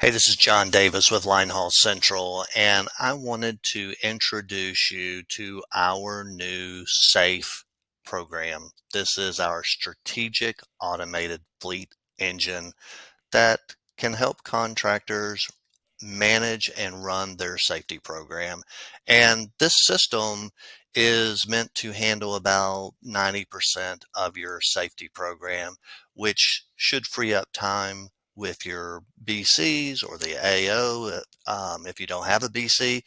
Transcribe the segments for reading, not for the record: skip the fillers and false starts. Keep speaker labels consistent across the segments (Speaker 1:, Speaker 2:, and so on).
Speaker 1: Hey, this is John Davis with Linehaul Central, and I wanted to introduce you to our new S.A.F.E program. This is our strategic automated fleet engine that can help contractors manage and run their safety program. And this system is meant to handle about 90% of your safety program, which should free up time with your BCs or the AO if you don't have a BC.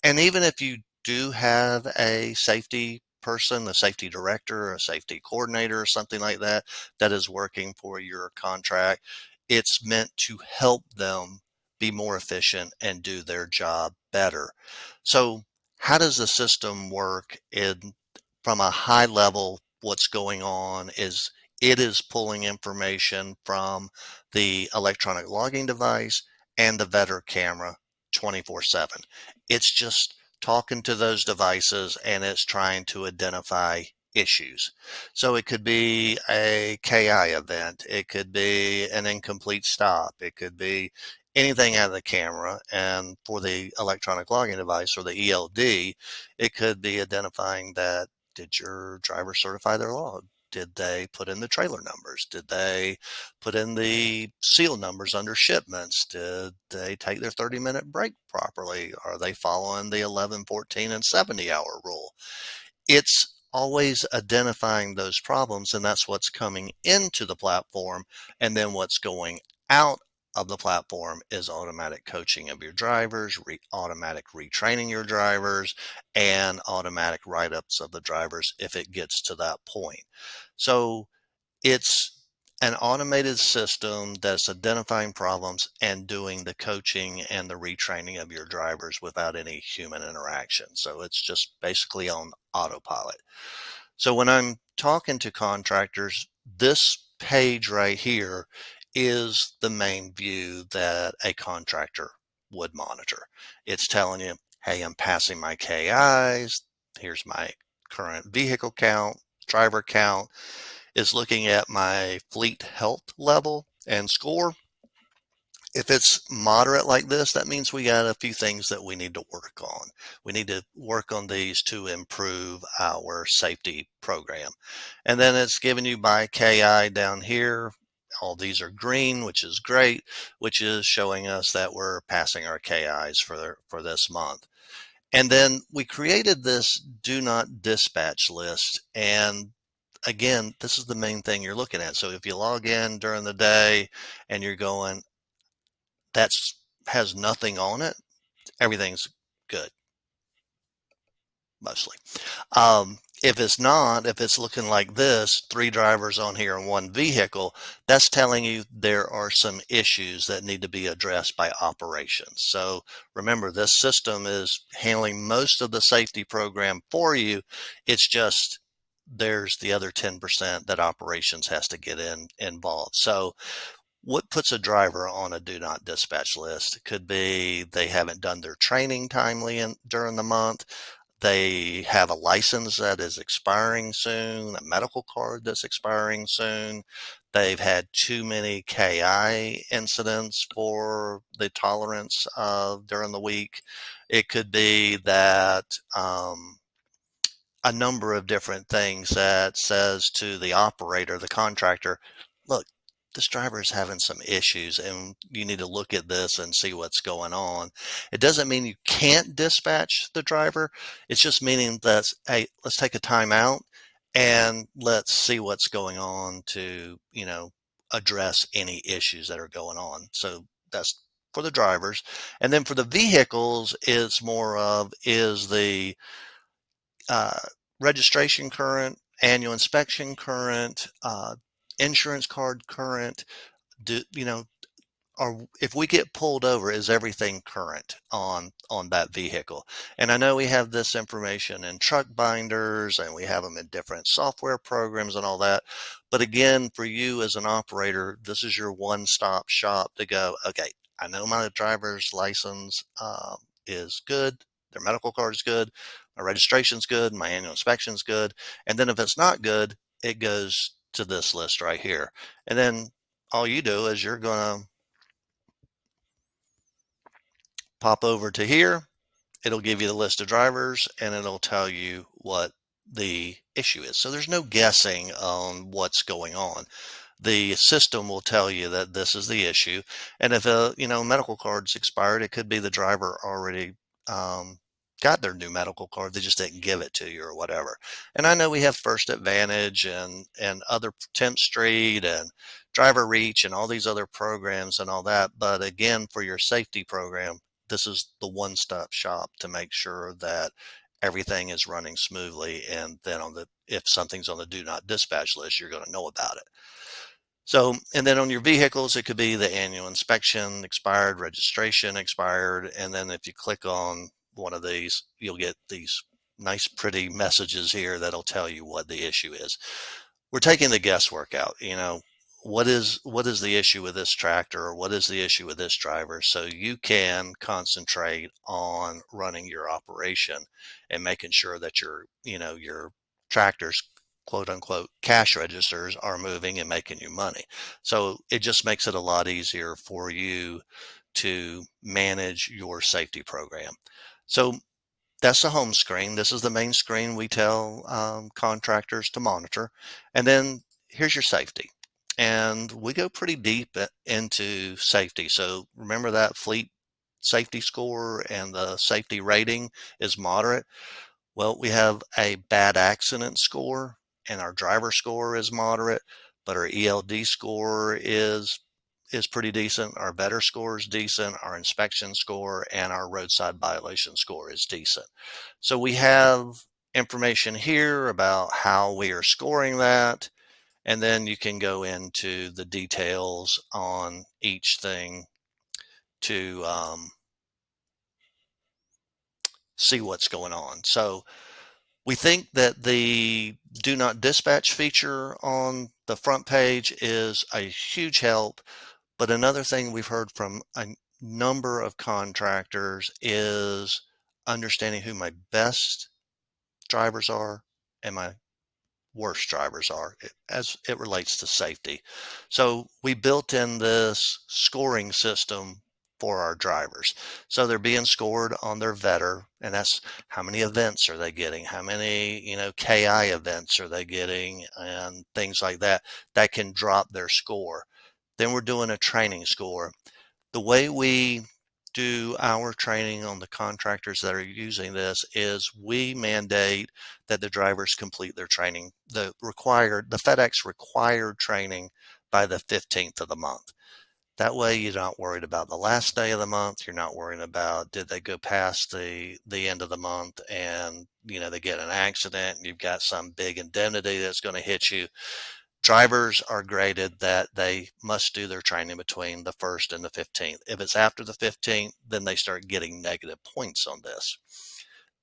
Speaker 1: And even if you do have a safety person, a safety director, a safety coordinator, or something like that, that is working for your contract, it's meant to help them be more efficient and do their job better. So, how does the system work from a high level? What's going on is it is pulling information from the electronic logging device and the Vetter camera 24/7. It's just talking to those devices and it's trying to identify issues. So it could be a KI event, it could be an incomplete stop, it could be anything out of the camera. And for the electronic logging device or the ELD, it could be identifying that did your driver certify their log? Did they put in the trailer numbers? Did they put in the seal numbers under shipments? Did they take their 30-minute break properly? Are they following the 11, 14, and 70-hour rule? It's always identifying those problems, and that's what's coming into the platform. And then what's going out of the platform is automatic coaching of your drivers, automatic retraining your drivers, and automatic write-ups of the drivers if it gets to that point. So it's an automated system that's identifying problems and doing the coaching and the retraining of your drivers without any human interaction. So it's just basically on autopilot. So when I'm talking to contractors, this page right here is the main view that a contractor would monitor. It's telling you, hey, I'm passing my KIs. Here's my current vehicle count, driver count. Is looking at my fleet health level and score. If it's moderate like this, that means we got a few things that we need to work on. We need to work on these to improve our safety program. And then it's giving you by KI down here. All these are green, which is great, which is showing us that we're passing our KIs for this month. And then we created this do not dispatch list. And again, this is the main thing you're looking at. So if you log in during the day and you're going, that's has nothing on it, everything's good, mostly. If it's not, if it's looking like this, three drivers on here and one vehicle, that's telling you there are some issues that need to be addressed by operations. So remember, this system is handling most of the safety program for you. It's just there's the other 10% that operations has to get involved. So what puts a driver on a do not dispatch list? It could be they haven't done their training timely during the month. They have a license that is expiring soon, a medical card that's expiring soon. They've had too many KI incidents for the tolerance of during the week. It could be that a number of different things that says to the operator, the contractor, look, this driver is having some issues and you need to look at this and see what's going on. It doesn't mean you can't dispatch the driver. It's just meaning that, hey, let's take a time out and let's see what's going on to, address any issues that are going on. So that's for the drivers. And then for the vehicles, it's more of is the uh, registration current, annual inspection current, insurance card current. Do or if we get pulled over, is everything current on that vehicle? And I know we have this information in truck binders and we have them in different software programs and all that. But again, for you as an operator, this is your one-stop shop to go, okay, I know my driver's license is good, their medical card is good, my registration's good, my annual inspection's good. And then if it's not good, it goes to this list right here. And then all you do is you're going to pop over to here, it'll give you the list of drivers and it'll tell you what the issue is. So there's no guessing on what's going on. The system will tell you that this is the issue. And if a medical card's expired, it could be the driver already got their new medical card. They just didn't give it to you or whatever. And I know we have First Advantage and other 10th Street and Driver Reach and all these other programs and all that. But again, for your safety program, this is the one-stop shop to make sure that everything is running smoothly. And then if something's on the do not dispatch list, you're going to know about it. So, and then on your vehicles, it could be the annual inspection expired, registration expired. And then if you click on one of these, you'll get these nice, pretty messages here that'll tell you what the issue is. We're taking the guesswork out. What is the issue with this tractor, or what is the issue with this driver, so you can concentrate on running your operation and making sure that your tractors, quote unquote, cash registers are moving and making you money. So it just makes it a lot easier for you to manage your safety program. So that's the home screen. This is the main screen we tell contractors to monitor. And then here's your safety. And we go pretty deep into safety. So remember that fleet safety score and the safety rating is moderate. Well, we have a bad accident score, and our driver score is moderate, but our ELD score is pretty decent. Our better score is decent. Our inspection score and our roadside violation score is decent. So we have information here about how we are scoring that, and then you can go into the details on each thing to see what's going on. So we think that the do not dispatch feature on the front page is a huge help. But another thing we've heard from a number of contractors is understanding who my best drivers are and my worst drivers are as it relates to safety. So we built in this scoring system for our drivers. So they're being scored on their vetter, and that's how many events are they getting, how many, KI events are they getting, and things like that can drop their score. Then we're doing a training score. The way we do our training on the contractors that are using this is we mandate that the drivers complete their training, the FedEx required training by the 15th of the month. That way you're not worried about the last day of the month. You're not worrying about did they go past the end of the month and they get an accident and you've got some big indemnity that's going to hit you. Drivers are graded that they must do their training between the 1st and the 15th. If it's after the 15th, then they start getting negative points on this.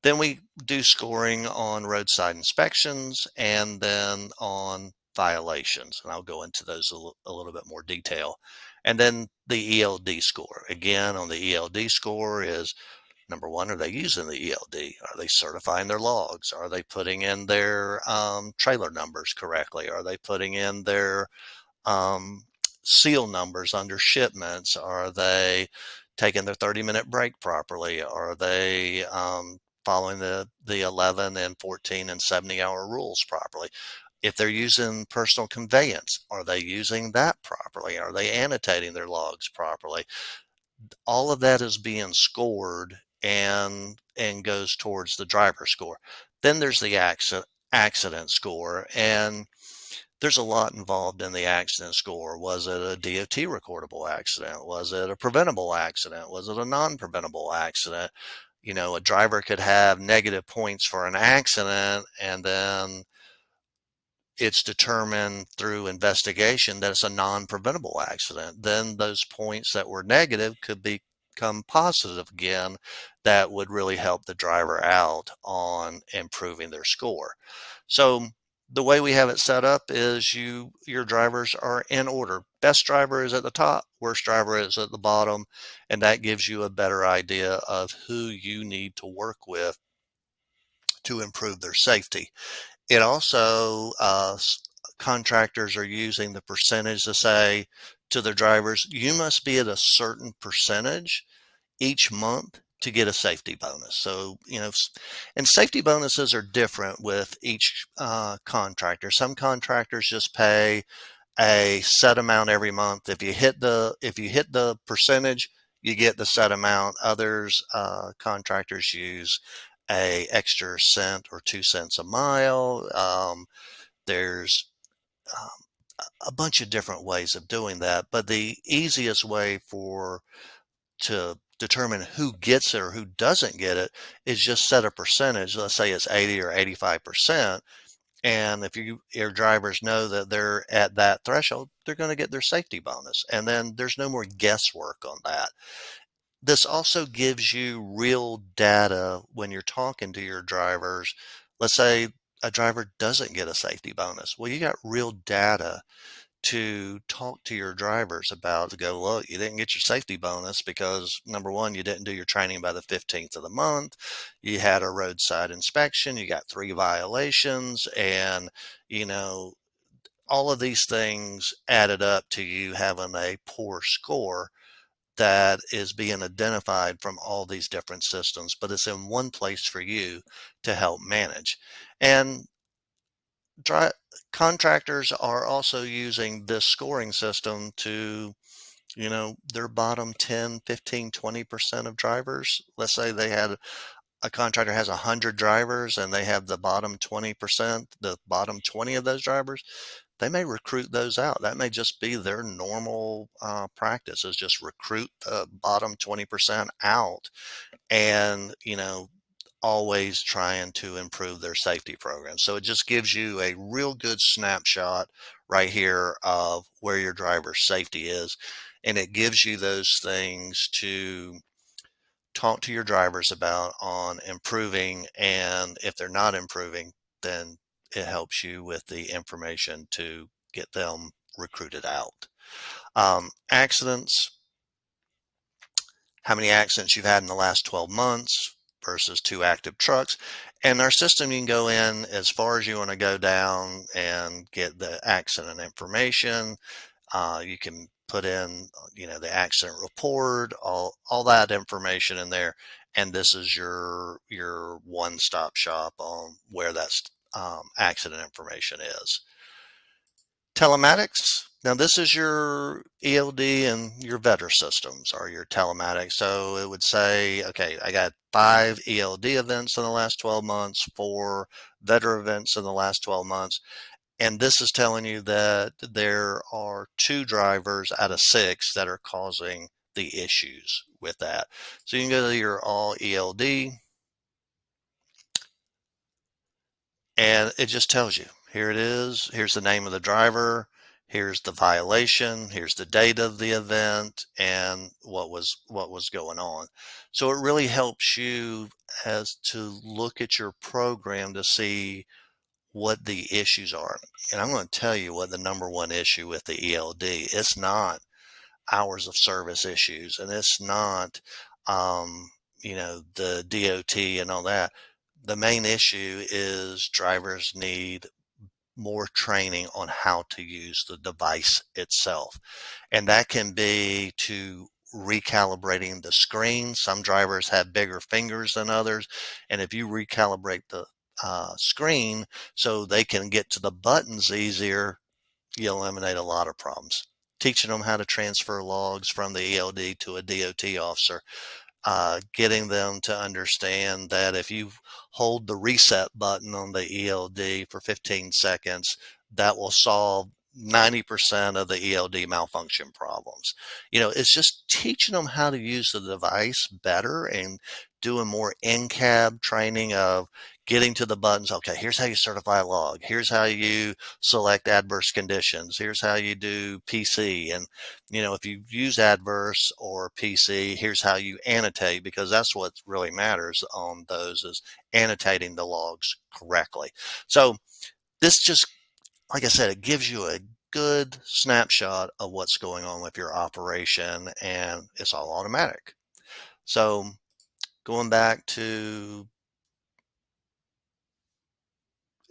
Speaker 1: Then we do scoring on roadside inspections and then on violations. And I'll go into those a little bit more detail. And then the ELD score. Again, on the ELD score is, number one, are they using the ELD? Are they certifying their logs? Are they putting in their trailer numbers correctly? Are they putting in their seal numbers under shipments? Are they taking their 30-minute break properly? Are they following the 11 and 14 and 70-hour rules properly? If they're using personal conveyance, are they using that properly? Are they annotating their logs properly? All of that is being scored and goes towards the driver score. Then there's the accident score, and there's a lot involved in the accident score. Was it a DOT recordable accident? Was it a preventable accident? Was it a non-preventable accident? A driver could have negative points for an accident, and then it's determined through investigation that it's a non-preventable accident. Then those points that were negative could become positive again. That would really help the driver out on improving their score. So the way we have it set up is your drivers are in order. Best driver is at the top, worst driver is at the bottom, and that gives you a better idea of who you need to work with to improve their safety. It also, contractors are using the percentage to say to their drivers, you must be at a certain percentage each month to get a safety bonus. So, and safety bonuses are different with each contractor. Some contractors just pay a set amount every month. If you hit the percentage, you get the set amount. Others contractors use a extra cent or 2 cents a mile. There's a bunch of different ways of doing that, but the easiest way to determine who gets it or who doesn't get it is just set a percentage. Let's say it's 80 or 85%. And if your drivers know that they're at that threshold, they're going to get their safety bonus. And then there's no more guesswork on that. This also gives you real data when you're talking to your drivers. Let's say a driver doesn't get a safety bonus. Well, you got real data to talk to your drivers about, to go, look, you didn't get your safety bonus because number one, you didn't do your training by the 15th of the month. You had a roadside inspection. You got 3 violations, and, you know, all of these things added up to you having a poor score that is being identified from all these different systems, but it's in one place for you to help manage. And dri contractors are also using this scoring system to, their bottom 10, 15, 20% of drivers. Let's say a contractor has 100 drivers and they have the bottom 20%, the bottom 20 of those drivers, they may recruit those out. That may just be their normal practice, is just recruit the bottom 20% out, and, always trying to improve their safety program. So it just gives you a real good snapshot right here of where your driver's safety is. And it gives you those things to talk to your drivers about on improving. And if they're not improving, then it helps you with the information to get them recruited out. Accidents, how many accidents you've had in the last 12 months versus 2 active trucks. And our system, you can go in as far as you want to go down and get the accident information. You can put in, the accident report, all that information in there. And this is your one-stop shop on where that accident information is. Telematics. Now this is your ELD and your vetter systems are your telematics. So it would say, okay, I got 5 ELD events in the last 12 months, 4 vetter events in the last 12 months. And this is telling you that there are 2 drivers out of 6 that are causing the issues with that. So you can go to your all ELD, and it just tells you, here it is, here's the name of the driver, here's the violation, here's the date of the event, and what was going on. So it really helps you as to look at your program to see what the issues are. And I'm going to tell you what the number one issue with the ELD, it's not hours of service issues, and it's not the DOT and all that. The main issue is drivers need more training on how to use the device itself. And that can be to recalibrating the screen. Some drivers have bigger fingers than others. And if you recalibrate the screen so they can get to the buttons easier, you eliminate a lot of problems. Teaching them how to transfer logs from the ELD to a DOT officer, getting them to understand that if you hold the reset button on the ELD for 15 seconds, that will solve 90% of the ELD malfunction problems. It's just teaching them how to use the device better and doing more in-cab training of getting to the buttons. Okay, here's how you certify a log. Here's how you select adverse conditions. Here's how you do PC. And if you use adverse or PC, here's how you annotate, because that's what really matters on those, is annotating the logs correctly. So this just, like I said, it gives you a good snapshot of what's going on with your operation, and it's all automatic. So going back to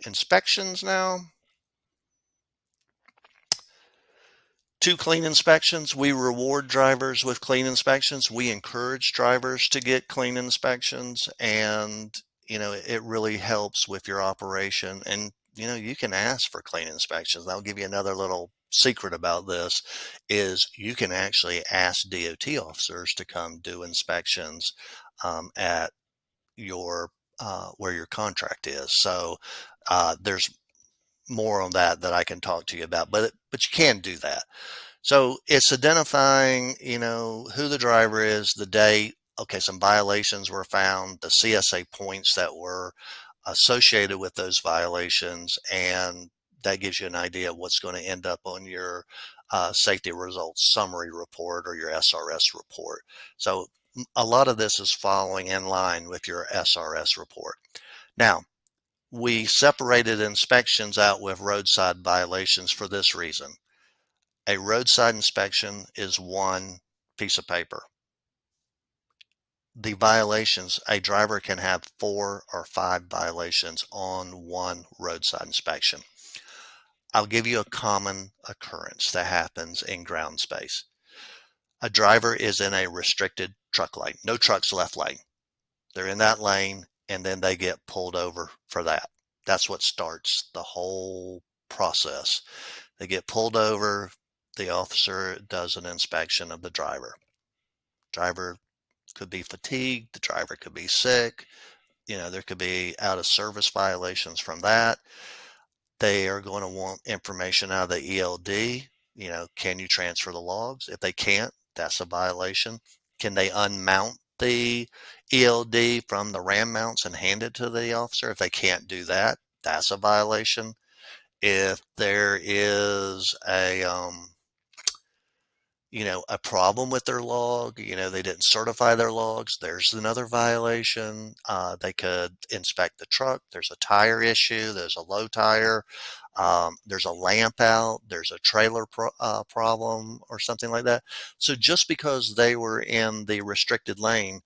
Speaker 1: inspections now. 2 clean inspections. We reward drivers with clean inspections. We encourage drivers to get clean inspections, and it really helps with your operation. And you can ask for clean inspections. I'll give you another little secret about this is you can actually ask DOT officers to come do inspections at your where your contract is. So there's more on that I can talk to you about, but you can do that. So it's identifying, who the driver is, the date. Okay, some violations were found, the CSA points that were associated with those violations, and that gives you an idea of what's going to end up on your safety results summary report or your SRS report. So a lot of this is following in line with your SRS report. Now, we separated inspections out with roadside violations for this reason. A roadside inspection is one piece of paper. The violations, a driver can have 4 or 5 violations on one roadside inspection. I'll give you a common occurrence that happens in ground space. A driver is in a restricted truck lane, no trucks left lane. They're in that lane and then they get pulled over for that. That's what starts the whole process. They get pulled over. The officer does an inspection of the driver. Driver could be fatigued. The driver could be sick. There could be out of service violations from that. They are going to want information out of the ELD. Can you transfer the logs? If they can't, that's a violation. Can they unmount the ELD from the RAM mounts and hand it to the officer? If they can't do that, that's a violation. If there is a problem with their log, they didn't certify their logs, there's another violation. They could inspect the truck. There's a tire issue. There's a low tire. There's a lamp out. There's a trailer problem or something like that. So just because they were in the restricted lane,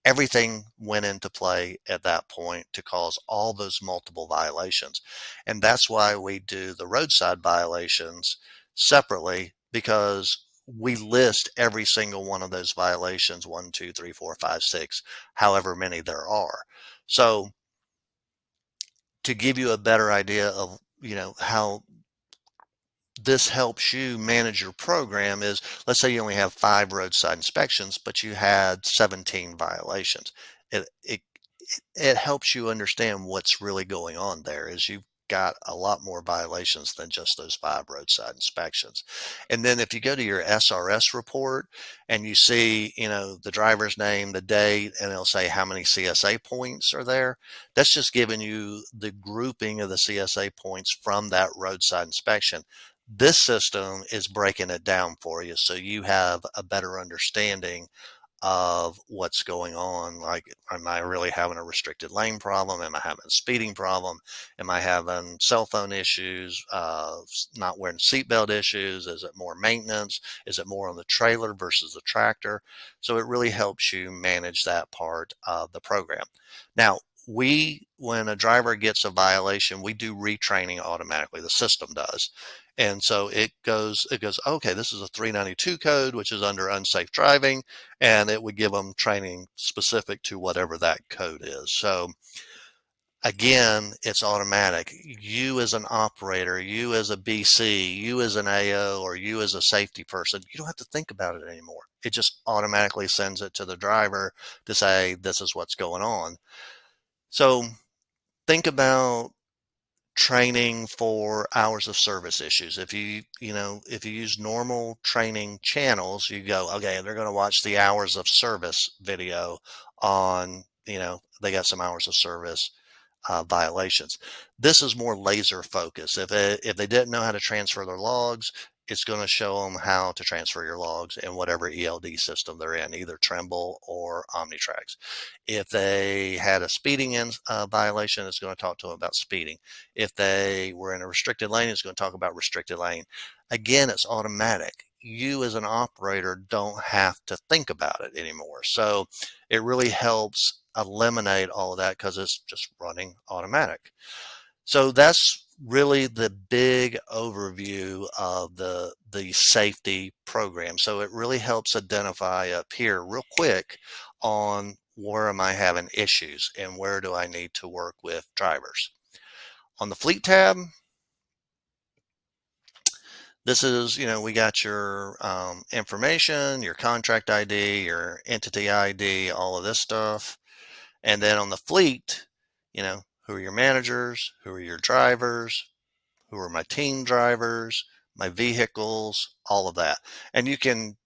Speaker 1: everything went into play at that point to cause all those multiple violations. And that's why we do the roadside violations separately, because we list every single one of those violations, 1, 2, 3, 4, 5, 6, however many there are. So to give you a better idea of, how this helps you manage your program is, let's say you only have 5 roadside inspections, but you had 17 violations. It helps you understand what's really going on there, is you've got a lot more violations than just those 5 roadside inspections. And then if you go to your SRS report and you see, the driver's name, the date, and it'll say how many CSA points are there, that's just giving you the grouping of the CSA points from that roadside inspection. This system is breaking it down for you so you have a better understanding of what's going on. Like, am I really having a restricted lane problem? Am I having a speeding problem? Am I having cell phone issues, not wearing seatbelt issues? Is it more maintenance? Is it more on the trailer versus the tractor? So it really helps you manage that part of the program. Now, when a driver gets a violation, we do retraining automatically. The system does. And so it goes, okay, this is a 392 code, which is under unsafe driving, and it would give them training specific to whatever that code is. So again, it's automatic. You as an operator, you as a BC, you as an AO, or you as a safety person, you don't have to think about it anymore. It just automatically sends it to the driver to say, this is what's going on. So think about training for hours of service issues. If you use normal training channels, you go, okay, they're going to watch the hours of service video on, they got some hours of service violations. This is more laser focused. If they didn't know how to transfer their logs, it's going to show them how to transfer your logs in whatever ELD system they're in, either Trimble or Omnitrax. If they had a speeding violation, it's going to talk to them about speeding. If they were in a restricted lane, it's going to talk about restricted lane. Again, it's automatic. You as an operator don't have to think about it anymore. So it really helps eliminate all of that because it's just running automatic. So that's really the big overview of the safety program. So it really helps identify up here real quick on where am I having issues and where do I need to work with drivers. On the fleet tab, this is, we got your information, your contract ID, your entity ID, all of this stuff. And then on the fleet, who are your managers, who are your drivers, who are my team drivers, my vehicles, all of that. And you can,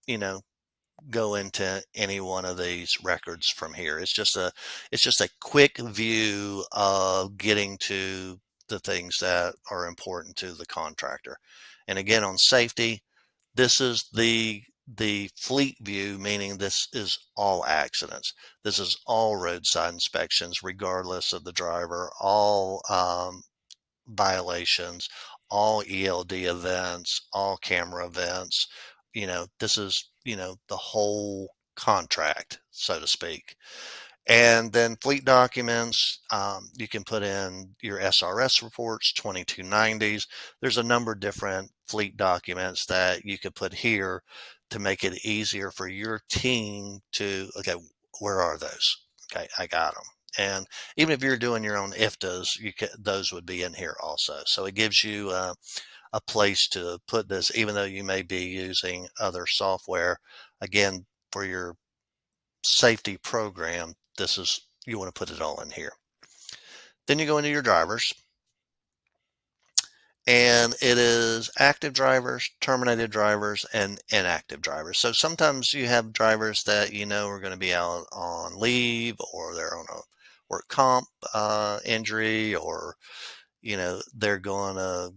Speaker 1: go into any one of these records from here. It's just a quick view of getting to the things that are important to the contractor. And again, on safety, this is the fleet view, meaning this is all accidents. This is all roadside inspections, regardless of the driver, all violations, all ELD events, all camera events. This is, the whole contract, so to speak. And then fleet documents, you can put in your SRS reports, 2290s. There's a number of different fleet documents that you could put here to make it easier for your team to, okay, where are those? Okay, I got them. And even if you're doing your own IFTAs, those would be in here also. So it gives you a place to put this, even though you may be using other software. Again, for your safety program, you want to put it all in here. Then you go into your drivers, and it is active drivers, terminated drivers, and inactive drivers. So sometimes you have drivers that are going to be out on leave, or they're on a work comp injury, or they're going to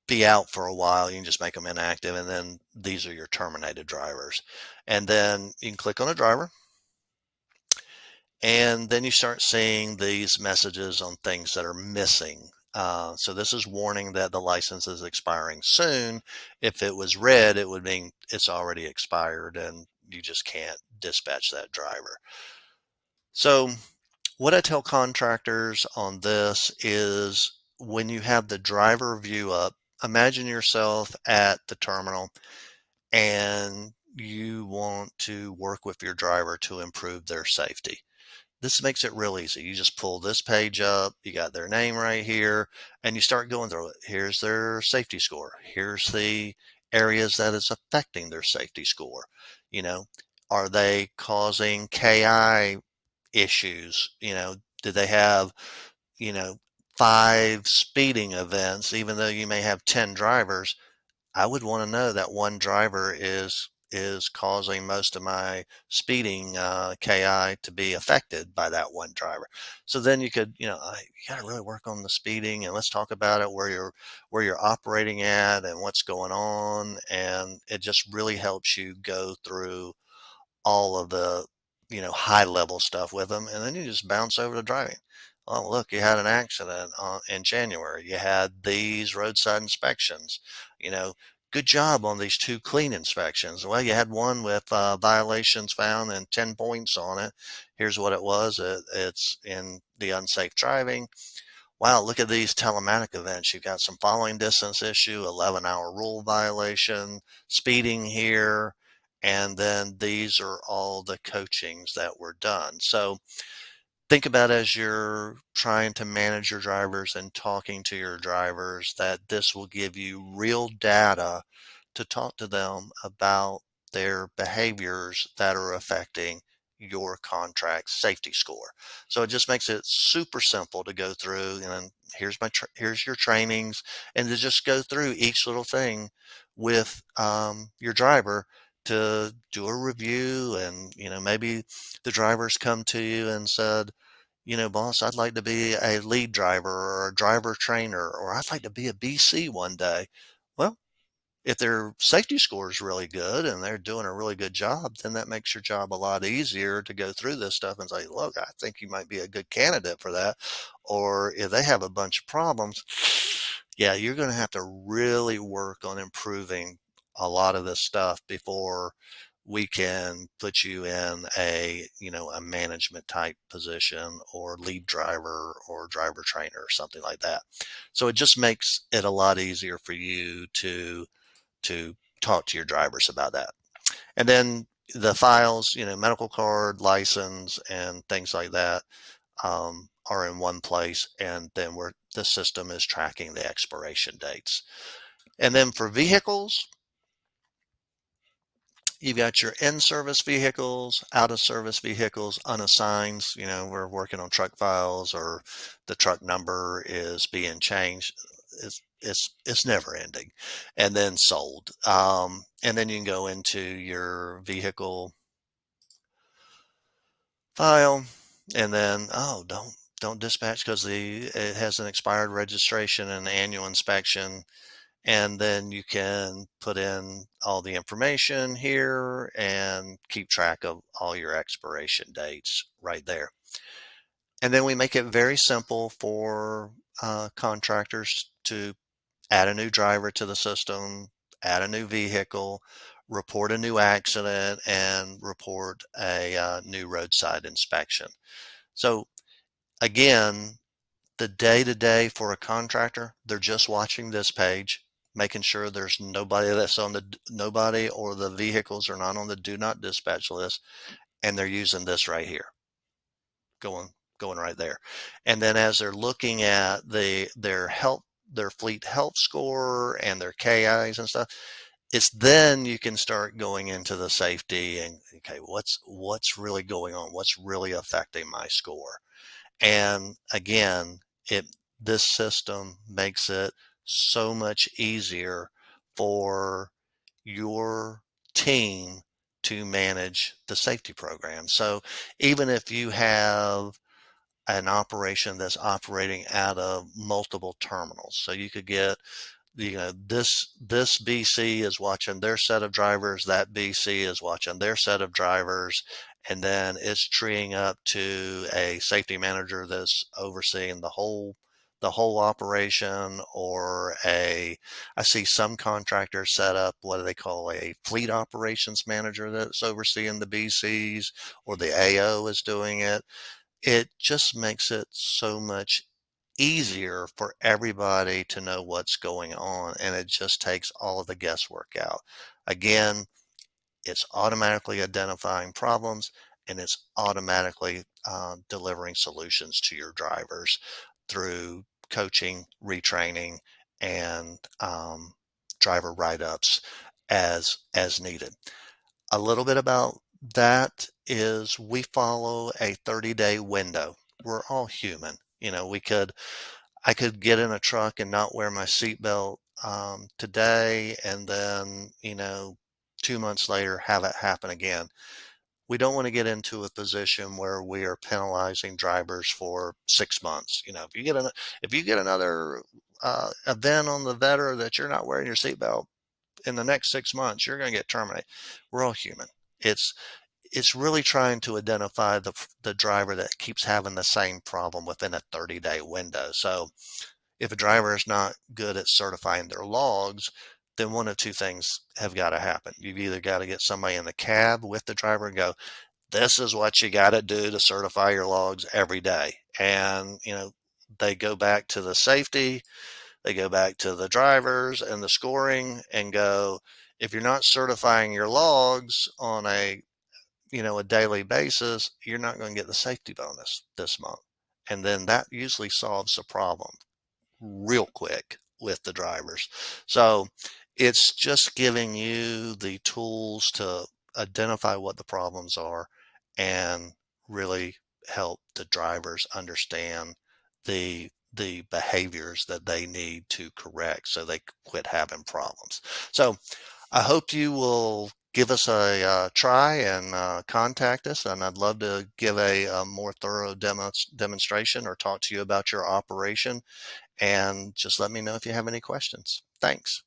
Speaker 1: be out for a while. You can just make them inactive, and then these are your terminated drivers. And then you can click on a driver, and then you start seeing these messages on things that are missing. So this is warning that the license is expiring soon. If it was red, it would mean it's already expired and you just can't dispatch that driver. So what I tell contractors on this is, when you have the driver view up, imagine yourself at the terminal and you want to work with your driver to improve their safety. This makes it real easy. You just pull this page up, you got their name right here, and you start going through it. Here's their safety score. Here's the areas that is affecting their safety score. You know, are they causing KI issues? Do they have, you know, 5 speeding events, even though you may have 10 drivers? I would want to know that one driver is causing most of my speeding KI to be affected by that one driver. So then you could, you got to really work on the speeding, and let's talk about it, where you're operating at and what's going on, and it just really helps you go through all of the, high level stuff with them. And then you just bounce over to driving. Oh, look, you had an accident in January. You had these roadside inspections. Good job on these 2 clean inspections. Well, you had one with violations found and 10 points on it. Here's what it was. It's in the unsafe driving. Wow, look at these telematic events. You've got some following distance issue, 11-hour rule violation, speeding here, and then these are all the coachings that were done. So think about, as you're trying to manage your drivers and talking to your drivers, that this will give you real data to talk to them about their behaviors that are affecting your contract safety score. So it just makes it super simple to go through, and here's your trainings, and to just go through each little thing with your driver, to do a review. And maybe the drivers come to you and said, boss, I'd like to be a lead driver or a driver trainer, or I'd like to be a BC one day. Well, if their safety score is really good and they're doing a really good job, then that makes your job a lot easier to go through this stuff and say, look, I think you might be a good candidate for that. Or if they have a bunch of problems, yeah, you're going to have to really work on improving a lot of this stuff before we can put you in a management type position or lead driver or driver trainer or something like that. So it just makes it a lot easier for you to talk to your drivers about that. And then the files, medical card, license, and things like that are in one place. And then the system is tracking the expiration dates. And then for vehicles, you've got your in-service vehicles, out-of-service vehicles, unassigned. We're working on truck files or the truck number is being changed. It's never ending. And then sold. And then you can go into your vehicle file and then, oh, don't dispatch because it has an expired registration and annual inspection. And then you can put in all the information here and keep track of all your expiration dates right there. And then we make it very simple for contractors to add a new driver to the system, add a new vehicle, report a new accident, and report a new roadside inspection. So again, the day-to-day for a contractor, they're just watching this page, making sure there's nobody or the vehicles are not on the do not dispatch list, and they're using this right here, going right there. And then as they're looking at their fleet health score and their KIs and stuff, it's then you can start going into the safety and, okay, what's really going on? What's really affecting my score? And again, this system makes it so much easier for your team to manage the safety program. So even if you have an operation that's operating out of multiple terminals, so you could get this BC is watching their set of drivers, that BC is watching their set of drivers, and then it's treeing up to a safety manager that's overseeing the whole operation, or I see some contractors set up what do they call a fleet operations manager that's overseeing the BCs, or the AO is doing it. It just makes it so much easier for everybody to know what's going on, and it just takes all of the guesswork out. Again, it's automatically identifying problems, and it's automatically delivering solutions to your drivers through coaching, retraining, and driver write-ups as needed. A little bit about that is we follow a 30-day window. We're all human. I could get in a truck and not wear my seatbelt today, and then 2 months later have it happen again. We don't want to get into a position where we are penalizing drivers for 6 months. If you get another event on the Vetter that you're not wearing your seatbelt in the next 6 months, you're going to get terminated. We're all human. It's really trying to identify the driver that keeps having the same problem within a 30-day window. So if a driver is not good at certifying their logs, then one of two things have got to happen. You've either got to get somebody in the cab with the driver and go, this is what you got to do to certify your logs every day. And, they go back to the safety, they go back to the drivers and the scoring and go, if you're not certifying your logs on a daily basis, you're not going to get the safety bonus this month. And then that usually solves the problem real quick with the drivers. So it's just giving you the tools to identify what the problems are and really help the drivers understand the behaviors that they need to correct so they quit having problems. So I hope you will give us a try and contact us, and I'd love to give a more thorough demonstration or talk to you about your operation, and just let me know if you have any questions. Thanks.